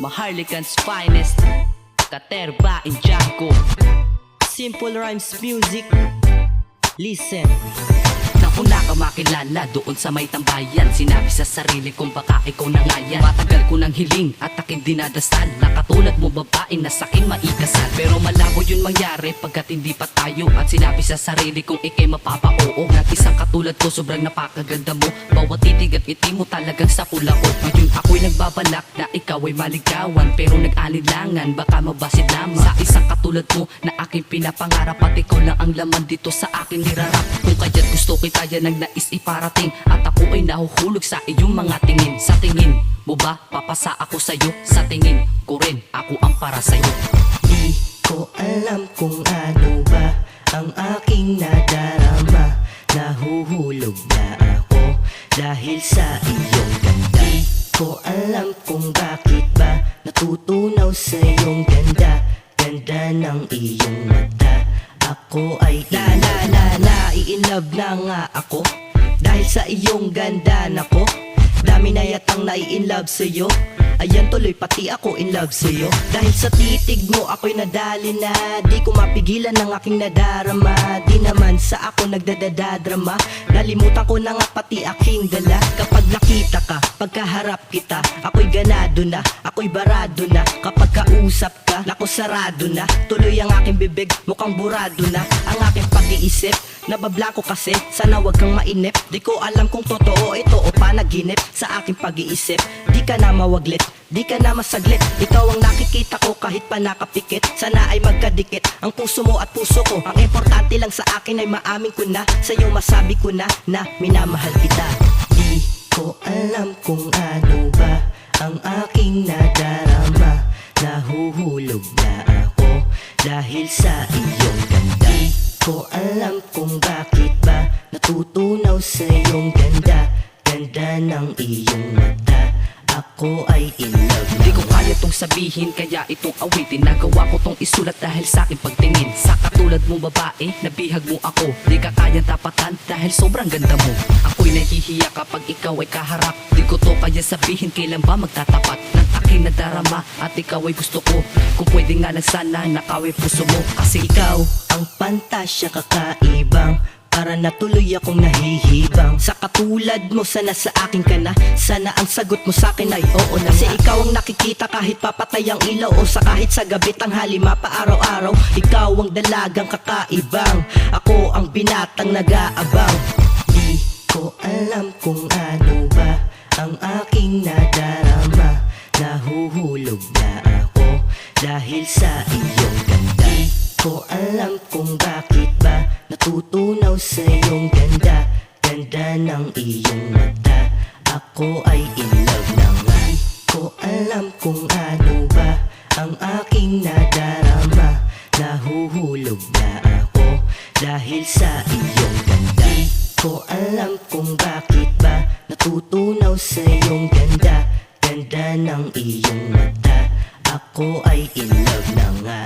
Maharlikan's finest, Katerba in Janko. Simple Rhymes Music. Listen. Nauna ka makilala doon sa may tambayan. Sinabi sa sarili kong baka ikaw na nga yan. Matagal ko ng hiling at aking dinadasal na katulad mo babae na sakin maikasal. Pero malabo yun mangyari pagkat hindi pa tayo. At sinabi sa sarili kong ikay mapapa-oo. Ng isang katulad ko sobrang napakaganda mo. Bawat titig at ngiti mo talagang sa pula ko. Ngayon ako'y nagbabalak na ikaw ay maligawan. Pero nag-alinlangan baka mabasid lamang sa isang katulad mo na aking pinapangarap. At ikaw lang ang laman dito sa aking nirarap. Kung kaya't gusto kita yan ang nais iparating. At ako ay nahuhulog sa iyong mga tingin. Sa tingin mo ba papasa ako sa'yo? Sa tingin ko rin ako ang para sa'yo. Di ko alam kung ano ba ang aking nadarama. Nahuhulog na ako dahil sa iyong ganda. Di ko alam kung bakit ba natutunaw sa iyong ganda. Ganda ng iyong mata. Ako ay i-inlove na nga ako dahil sa iyong ganda. Nako, dami na yatang nai-inlove sa'yo. Ayan tuloy pati ako in love sa'yo. Dahil sa titig mo ako'y nadali na. Di ko mapigilan ang aking nadarama. Di naman sa ako nagdadadrama. Nalimutan ko na nga pati aking dala. Kapag nakita ka, pagkaharap kita, ako'y ganado na, ako'y barado na. Kapag kausap ka, naku sarado na. Tuloy ang aking bibig, mukhang burado na. Ang aking pag-iisip, nabablako kasi. Sana wag kang mainip. Di ko alam kung totoo ito o panaginip. Sa aking pag-iisip, di ka na mawaglit, di ka na masaglit. Ikaw ang nakikita ko kahit pa nakapikit. Sana ay magkadikit ang puso mo at puso ko. Ang importante lang sa akin ay maamin ko na sa'yo masabi ko na minamahal kita. Di ko alam kung ano ba ang aking nadarama. Nahuhulog na ako dahil sa iyong ganda. Di ko alam kung bakit ba natutunaw sa iyong ganda. Ganda ng iyong mata. Ako ay in love na. Di ko kaya tong sabihin kaya itong awitin. Nagawa ko tong isulat dahil sa aking pagtingin. Sa katulad mong babae, nabihag mo ako. Di ka kayang tapatan dahil sobrang ganda mo. Ako'y nahihiya kapag ikaw ay kaharap. Di ko to kaya sabihin kailan ba magtatapat ng aking nadarama at ikaw ay gusto ko. Kung pwede nga lang sana nakaway puso mo. Kasi ikaw ang pantasya kakaibang. Para natuloy akong nahihibang. Sa katulad mo sana sa akin ka na. Sana ang sagot mo sa akin ay oo na. Kasi ikaw ang nakikita kahit papatay ang ilaw. O sa kahit sa gabi tanghali mapa araw-araw. Ikaw ang dalagang kakaibang. Ako ang binatang nag-aabang. Di ko alam kung ano ba ang aking nadarama. Nahuhulog na ako dahil sa iyong ganda. Di ko alam kung bakit ba natutunaw sa iyong ganda. Ganda ng iyong mata. Ako ay in love na nga. Di ko alam kung ano ba ang aking nadarama. Nahuhulog na ako dahil sa iyong ganda. Di ko alam kung bakit ba natutunaw sa iyong ganda. Ganda ng iyong mata. Ako ay in love na nga.